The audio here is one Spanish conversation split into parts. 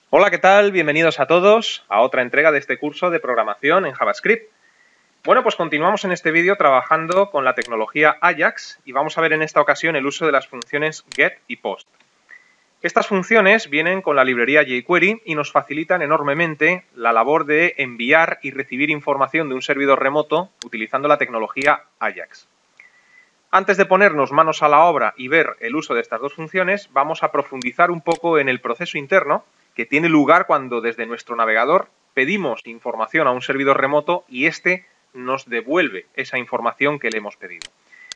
Hola, ¿qué tal? Bienvenidos a todos a otra entrega de este curso de programación en JavaScript. Bueno, pues continuamos en este vídeo trabajando con la tecnología Ajax y vamos a ver en esta ocasión el uso de las funciones get y post. Estas funciones vienen con la librería jQuery y nos facilitan enormemente la labor de enviar y recibir información de un servidor remoto utilizando la tecnología Ajax. Antes de ponernos manos a la obra y ver el uso de estas dos funciones, vamos a profundizar un poco en el proceso interno que tiene lugar cuando desde nuestro navegador pedimos información a un servidor remoto y éste nos devuelve esa información que le hemos pedido.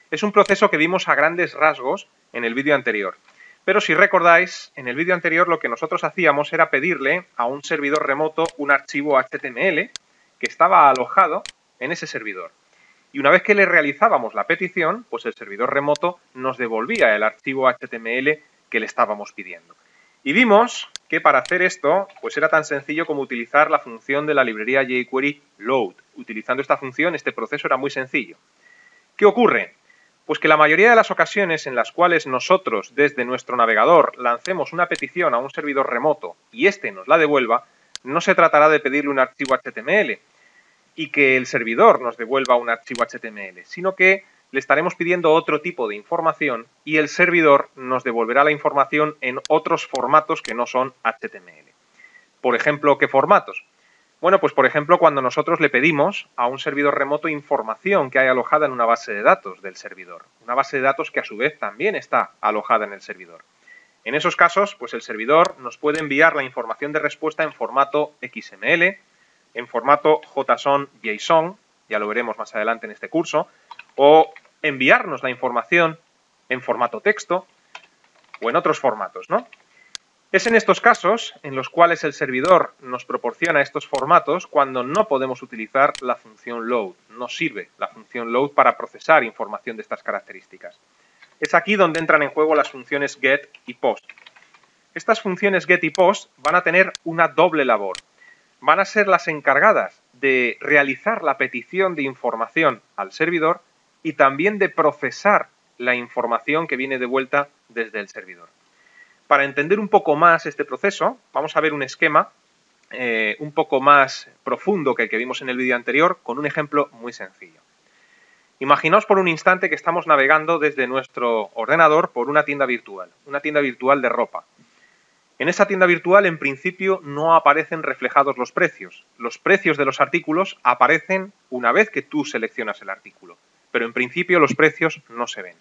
Es un proceso que vimos a grandes rasgos en el vídeo anterior. Pero si recordáis, en el vídeo anterior lo que nosotros hacíamos era pedirle a un servidor remoto un archivo HTML que estaba alojado en ese servidor. Y una vez que le realizábamos la petición, pues el servidor remoto nos devolvía el archivo HTML que le estábamos pidiendo. Y vimos que para hacer esto, pues era tan sencillo como utilizar la función de la librería jQuery load. Utilizando esta función, este proceso era muy sencillo. ¿Qué ocurre? Pues que la mayoría de las ocasiones en las cuales nosotros desde nuestro navegador lancemos una petición a un servidor remoto y éste nos la devuelva, no se tratará de pedirle un archivo HTML, y que el servidor nos devuelva un archivo HTML, sino que le estaremos pidiendo otro tipo de información y el servidor nos devolverá la información en otros formatos que no son HTML. Por ejemplo, ¿qué formatos? Bueno, pues por ejemplo, cuando nosotros le pedimos a un servidor remoto información que hay alojada en una base de datos del servidor, una base de datos que a su vez también está alojada en el servidor. En esos casos, pues el servidor nos puede enviar la información de respuesta en formato XML, en formato JSON-JSON, ya lo veremos más adelante en este curso, o enviarnos la información en formato texto o en otros formatos, ¿no? Es en estos casos en los cuales el servidor nos proporciona estos formatos cuando no podemos utilizar la función load. No sirve la función load para procesar información de estas características. Es aquí donde entran en juego las funciones get y post. Estas funciones get y post van a tener una doble labor. Van a ser las encargadas de realizar la petición de información al servidor y también de procesar la información que viene de vuelta desde el servidor. Para entender un poco más este proceso, vamos a ver un esquema un poco más profundo que el que vimos en el vídeo anterior con un ejemplo muy sencillo. Imaginaos por un instante que estamos navegando desde nuestro ordenador por una tienda virtual de ropa. En esa tienda virtual, en principio, no aparecen reflejados los precios. Los precios de los artículos aparecen una vez que tú seleccionas el artículo, pero en principio los precios no se ven.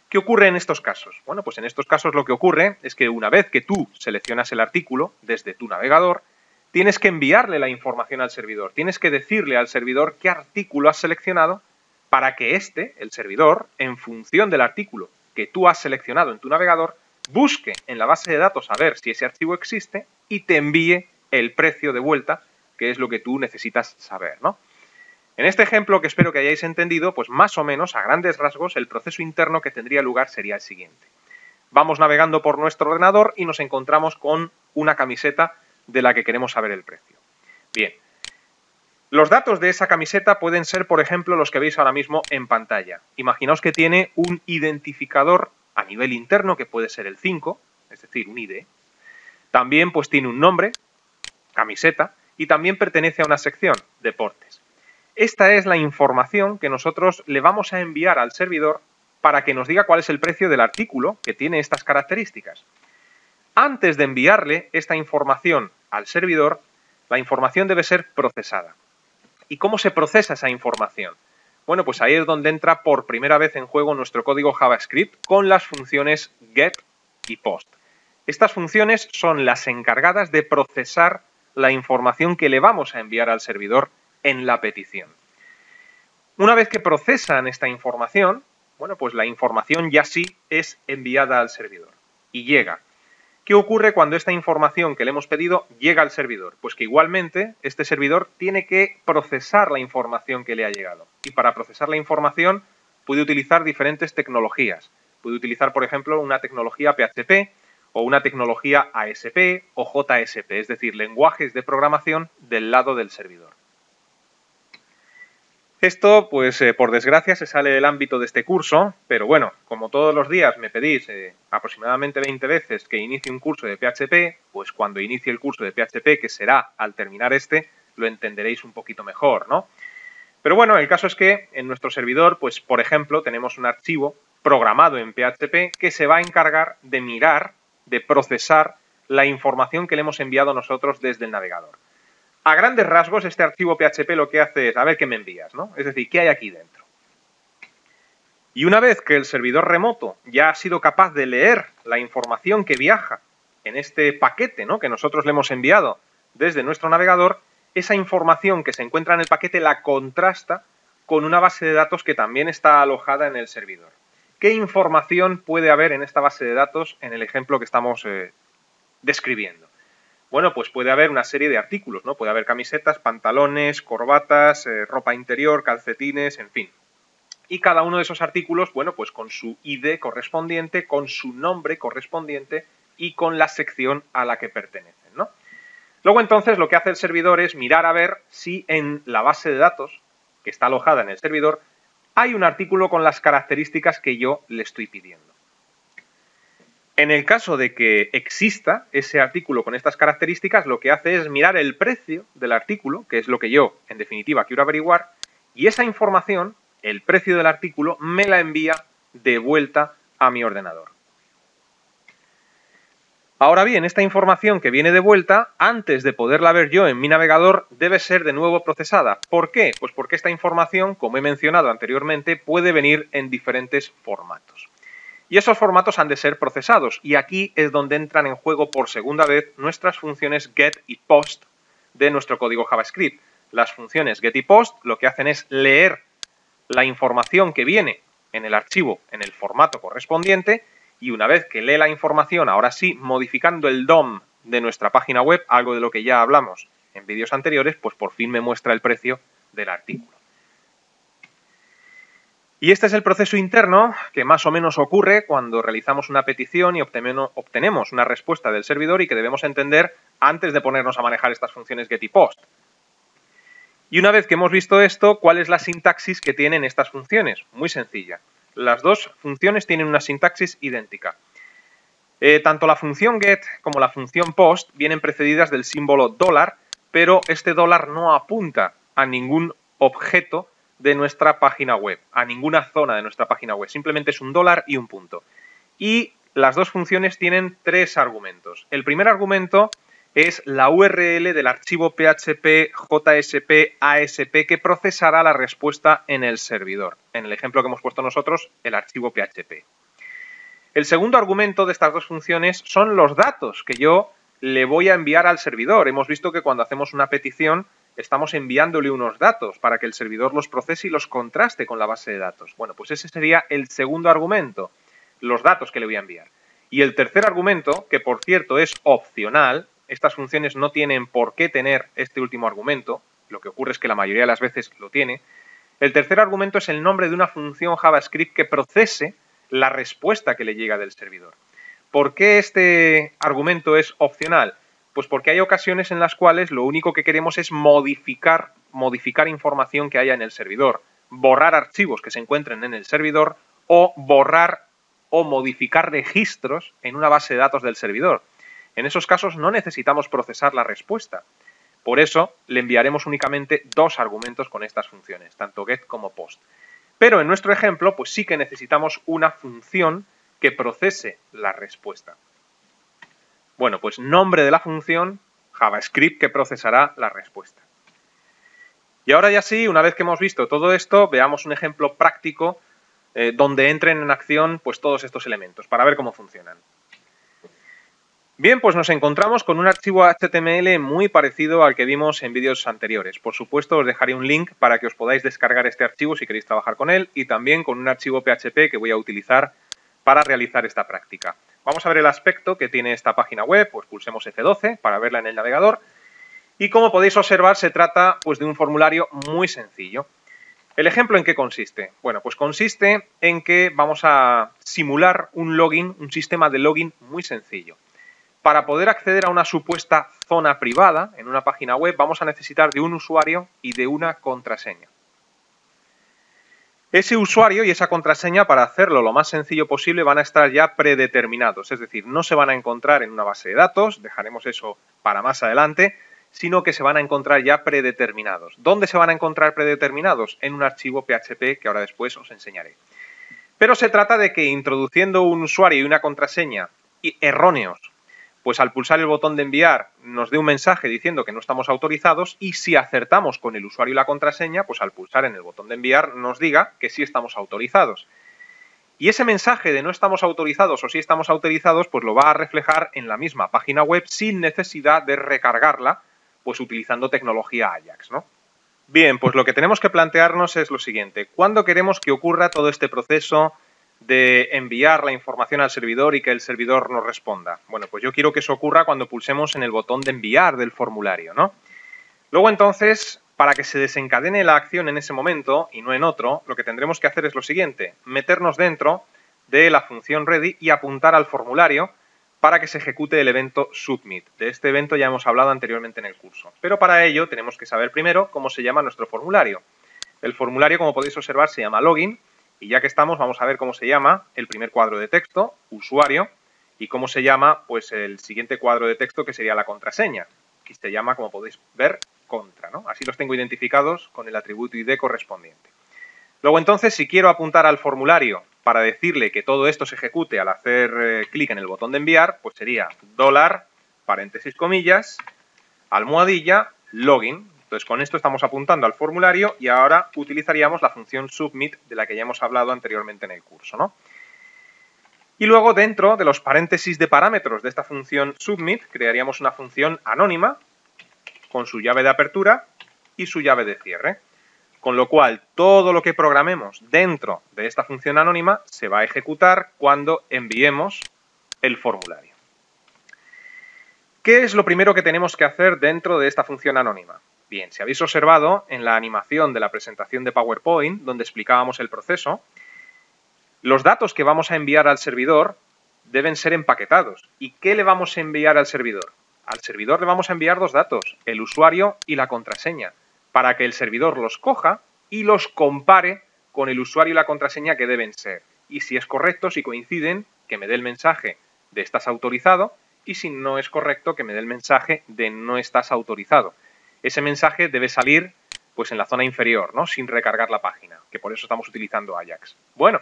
¿Qué ocurre en estos casos? Bueno, pues en estos casos lo que ocurre es que una vez que tú seleccionas el artículo desde tu navegador, tienes que enviarle la información al servidor, tienes que decirle al servidor qué artículo has seleccionado para que éste, el servidor, en función del artículo que tú has seleccionado en tu navegador, busque en la base de datos a ver si ese archivo existe y te envíe el precio de vuelta, que es lo que tú necesitas saber, ¿no? En este ejemplo, que espero que hayáis entendido, pues más o menos, a grandes rasgos, el proceso interno que tendría lugar sería el siguiente. Vamos navegando por nuestro ordenador y nos encontramos con una camiseta de la que queremos saber el precio. Bien, los datos de esa camiseta pueden ser, por ejemplo, los que veis ahora mismo en pantalla. Imaginaos que tiene un identificador a nivel interno, que puede ser el 5, es decir, un ID. También pues tiene un nombre, camiseta, y también pertenece a una sección, deportes. Esta es la información que nosotros le vamos a enviar al servidor para que nos diga cuál es el precio del artículo que tiene estas características. Antes de enviarle esta información al servidor, la información debe ser procesada. ¿Y cómo se procesa esa información? Bueno, pues ahí es donde entra por primera vez en juego nuestro código JavaScript con las funciones get y post. Estas funciones son las encargadas de procesar la información que le vamos a enviar al servidor en la petición. Una vez que procesan esta información, bueno, pues la información ya sí es enviada al servidor y llega. ¿Qué ocurre cuando esta información que le hemos pedido llega al servidor? Pues que igualmente este servidor tiene que procesar la información que le ha llegado. Y para procesar la información puede utilizar diferentes tecnologías. Puede utilizar, por ejemplo, una tecnología PHP o una tecnología ASP o JSP, es decir, lenguajes de programación del lado del servidor. Esto, pues por desgracia, se sale del ámbito de este curso, pero bueno, como todos los días me pedís aproximadamente 20 veces que inicie un curso de PHP, pues cuando inicie el curso de PHP, que será al terminar este, lo entenderéis un poquito mejor, ¿no? Pero bueno, el caso es que en nuestro servidor, pues por ejemplo, tenemos un archivo programado en PHP que se va a encargar de mirar, de procesar la información que le hemos enviado nosotros desde el navegador. A grandes rasgos, este archivo PHP lo que hace es a ver qué me envías, ¿no? Es decir, ¿qué hay aquí dentro? Y una vez que el servidor remoto ya ha sido capaz de leer la información que viaja en este paquete, ¿no?, que nosotros le hemos enviado desde nuestro navegador, esa información que se encuentra en el paquete la contrasta con una base de datos que también está alojada en el servidor. ¿Qué información puede haber en esta base de datos en el ejemplo que estamos describiendo? Bueno, pues puede haber una serie de artículos, ¿no? Puede haber camisetas, pantalones, corbatas, ropa interior, calcetines, en fin. Y cada uno de esos artículos, bueno, pues con su ID correspondiente, con su nombre correspondiente y con la sección a la que pertenecen, ¿no? Luego entonces lo que hace el servidor es mirar a ver si en la base de datos que está alojada en el servidor hay un artículo con las características que yo le estoy pidiendo. En el caso de que exista ese artículo con estas características, lo que hace es mirar el precio del artículo, que es lo que yo, en definitiva, quiero averiguar, y esa información, el precio del artículo, me la envía de vuelta a mi ordenador. Ahora bien, esta información que viene de vuelta, antes de poderla ver yo en mi navegador, debe ser de nuevo procesada. ¿Por qué? Pues porque esta información, como he mencionado anteriormente, puede venir en diferentes formatos. Y esos formatos han de ser procesados, y aquí es donde entran en juego por segunda vez nuestras funciones get y post de nuestro código JavaScript. Las funciones get y post lo que hacen es leer la información que viene en el archivo en el formato correspondiente, y una vez que lee la información, ahora sí, modificando el DOM de nuestra página web, algo de lo que ya hablamos en vídeos anteriores, pues por fin me muestra el precio del artículo. Y este es el proceso interno que más o menos ocurre cuando realizamos una petición y obtenemos una respuesta del servidor y que debemos entender antes de ponernos a manejar estas funciones get y post. Y una vez que hemos visto esto, ¿cuál es la sintaxis que tienen estas funciones? Muy sencilla. Las dos funciones tienen una sintaxis idéntica. Tanto la función get como la función post vienen precedidas del símbolo dólar, pero este dólar no apunta a ningún objeto de nuestra página web, a ninguna zona de nuestra página web, simplemente es un dólar y un punto. Y las dos funciones tienen tres argumentos. El primer argumento es la URL del archivo PHP JSP ASP que procesará la respuesta en el servidor. En el ejemplo que hemos puesto nosotros, el archivo PHP. El segundo argumento de estas dos funciones son los datos que yo le voy a enviar al servidor. Hemos visto que cuando hacemos una petición estamos enviándole unos datos para que el servidor los procese y los contraste con la base de datos. Bueno, pues ese sería el segundo argumento, los datos que le voy a enviar. Y el tercer argumento, que por cierto es opcional, estas funciones no tienen por qué tener este último argumento, lo que ocurre es que la mayoría de las veces lo tiene. El tercer argumento es el nombre de una función JavaScript que procese la respuesta que le llega del servidor. ¿Por qué este argumento es opcional? Pues porque hay ocasiones en las cuales lo único que queremos es modificar información que haya en el servidor, borrar archivos que se encuentren en el servidor o borrar o modificar registros en una base de datos del servidor. En esos casos no necesitamos procesar la respuesta. Por eso le enviaremos únicamente dos argumentos con estas funciones, tanto get como post. Pero en nuestro ejemplo, pues sí que necesitamos una función que procese la respuesta. Bueno, pues nombre de la función, JavaScript que procesará la respuesta. Y ahora ya sí, una vez que hemos visto todo esto, veamos un ejemplo práctico donde entren en acción pues todos estos elementos, para ver cómo funcionan. Bien, pues nos encontramos con un archivo HTML muy parecido al que vimos en vídeos anteriores. Por supuesto, os dejaré un link para que os podáis descargar este archivo si queréis trabajar con él y también con un archivo PHP que voy a utilizar para realizar esta práctica. Vamos a ver el aspecto que tiene esta página web, pues pulsemos F12 para verla en el navegador. Y como podéis observar, se trata pues de un formulario muy sencillo. ¿El ejemplo en qué consiste? Bueno, pues consiste en que vamos a simular un login, un sistema de login muy sencillo. Para poder acceder a una supuesta zona privada en una página web, vamos a necesitar de un usuario y de una contraseña. Ese usuario y esa contraseña, para hacerlo lo más sencillo posible, van a estar ya predeterminados, es decir, no se van a encontrar en una base de datos, dejaremos eso para más adelante, sino que se van a encontrar ya predeterminados. ¿Dónde se van a encontrar predeterminados? En un archivo PHP que ahora después os enseñaré. Pero se trata de que introduciendo un usuario y una contraseña erróneos, pues al pulsar el botón de enviar nos dé un mensaje diciendo que no estamos autorizados, y si acertamos con el usuario y la contraseña, pues al pulsar en el botón de enviar nos diga que sí estamos autorizados. Y ese mensaje de no estamos autorizados o sí estamos autorizados, pues lo va a reflejar en la misma página web sin necesidad de recargarla, pues utilizando tecnología Ajax, ¿no? Bien, pues lo que tenemos que plantearnos es lo siguiente. ¿Cuándo queremos que ocurra todo este proceso de enviar la información al servidor y que el servidor nos responda? Bueno, pues yo quiero que eso ocurra cuando pulsemos en el botón de enviar del formulario, ¿no? Luego entonces, para que se desencadene la acción en ese momento y no en otro, lo que tendremos que hacer es lo siguiente: meternos dentro de la función ready y apuntar al formulario para que se ejecute el evento submit. De este evento ya hemos hablado anteriormente en el curso. Pero para ello tenemos que saber primero cómo se llama nuestro formulario. El formulario, como podéis observar, se llama login, y ya que estamos vamos a ver cómo se llama el primer cuadro de texto, usuario, y cómo se llama pues el siguiente cuadro de texto, que sería la contraseña, que se llama, como podéis ver, contra, ¿no? Así los tengo identificados con el atributo ID correspondiente. Luego entonces, si quiero apuntar al formulario para decirle que todo esto se ejecute al hacer clic en el botón de enviar, pues sería $, paréntesis, comillas, almohadilla, login. Entonces con esto estamos apuntando al formulario y ahora utilizaríamos la función submit de la que ya hemos hablado anteriormente en el curso, ¿no? Y luego dentro de los paréntesis de parámetros de esta función submit crearíamos una función anónima con su llave de apertura y su llave de cierre. Con lo cual, todo lo que programemos dentro de esta función anónima se va a ejecutar cuando enviemos el formulario. ¿Qué es lo primero que tenemos que hacer dentro de esta función anónima? Bien, si habéis observado en la animación de la presentación de PowerPoint, donde explicábamos el proceso, los datos que vamos a enviar al servidor deben ser empaquetados. ¿Y qué le vamos a enviar al servidor? Al servidor le vamos a enviar dos datos, el usuario y la contraseña, para que el servidor los coja y los compare con el usuario y la contraseña que deben ser. Y si es correcto, si coinciden, que me dé el mensaje de estás autorizado, y si no es correcto, que me dé el mensaje de no estás autorizado. Ese mensaje debe salir pues en la zona inferior, ¿no? Sin recargar la página, que por eso estamos utilizando Ajax. Bueno,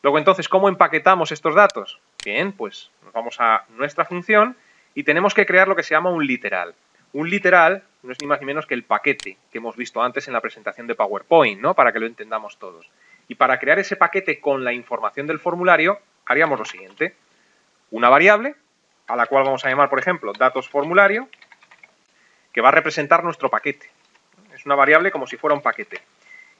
luego entonces, ¿cómo empaquetamos estos datos? Bien, pues nos vamos a nuestra función y tenemos que crear lo que se llama un literal. Un literal no es ni más ni menos que el paquete que hemos visto antes en la presentación de PowerPoint, ¿no? Para que lo entendamos todos. Y para crear ese paquete con la información del formulario, haríamos lo siguiente: una variable, a la cual vamos a llamar, por ejemplo, datos formulario, que va a representar nuestro paquete. Es una variable como si fuera un paquete.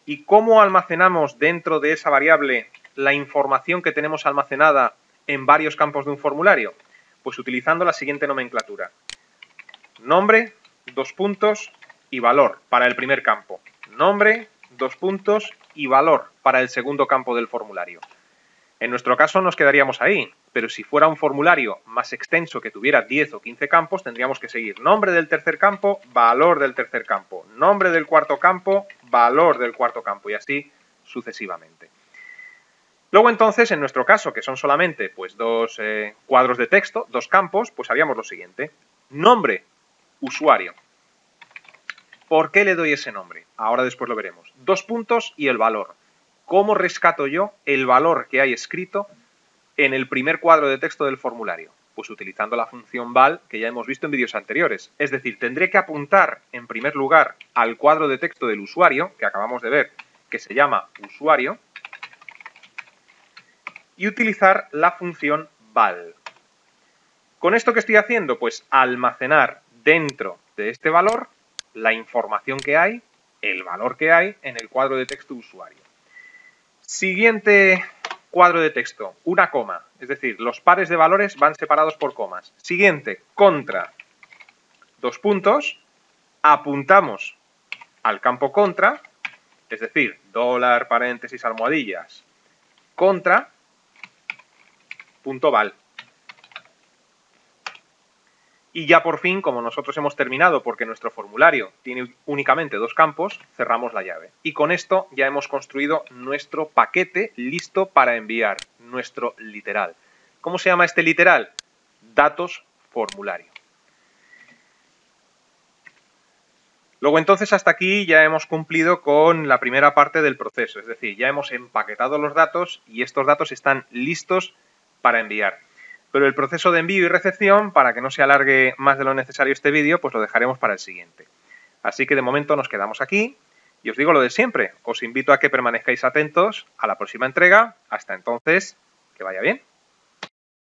¿Y cómo almacenamos dentro de esa variable la información que tenemos almacenada en varios campos de un formulario? Pues utilizando la siguiente nomenclatura: nombre, dos puntos y valor para el primer campo. Nombre, dos puntos y valor para el segundo campo del formulario. En nuestro caso nos quedaríamos ahí, pero si fuera un formulario más extenso que tuviera 10 o 15 campos, tendríamos que seguir nombre del tercer campo, valor del tercer campo, nombre del cuarto campo, valor del cuarto campo, y así sucesivamente. Luego entonces, en nuestro caso, que son solamente pues dos cuadros de texto, dos campos, pues haríamos lo siguiente: nombre, usuario. ¿Por qué le doy ese nombre? Ahora después lo veremos. Dos puntos y el valor. ¿Cómo rescato yo el valor que hay escrito en el primer cuadro de texto del formulario? Pues utilizando la función val que ya hemos visto en vídeos anteriores. Es decir, tendré que apuntar en primer lugar al cuadro de texto del usuario, que acabamos de ver, que se llama usuario, y utilizar la función val. ¿Con esto qué estoy haciendo? Pues almacenar dentro de este valor la información que hay, el valor que hay en el cuadro de texto usuario. Siguiente cuadro de texto, una coma, es decir, los pares de valores van separados por comas. Siguiente, contra, dos puntos, apuntamos al campo contra, es decir, $, paréntesis, almohadillas, contra, punto val. Y ya por fin, como nosotros hemos terminado, porque nuestro formulario tiene únicamente 2 campos, cerramos la llave. Y con esto ya hemos construido nuestro paquete listo para enviar, nuestro literal. ¿Cómo se llama este literal? Datos formulario. Luego entonces hasta aquí ya hemos cumplido con la primera parte del proceso, es decir, ya hemos empaquetado los datos y estos datos están listos para enviar. Pero el proceso de envío y recepción, para que no se alargue más de lo necesario este vídeo, pues lo dejaremos para el siguiente. Así que de momento nos quedamos aquí y os digo lo de siempre, os invito a que permanezcáis atentos a la próxima entrega. Hasta entonces, que vaya bien.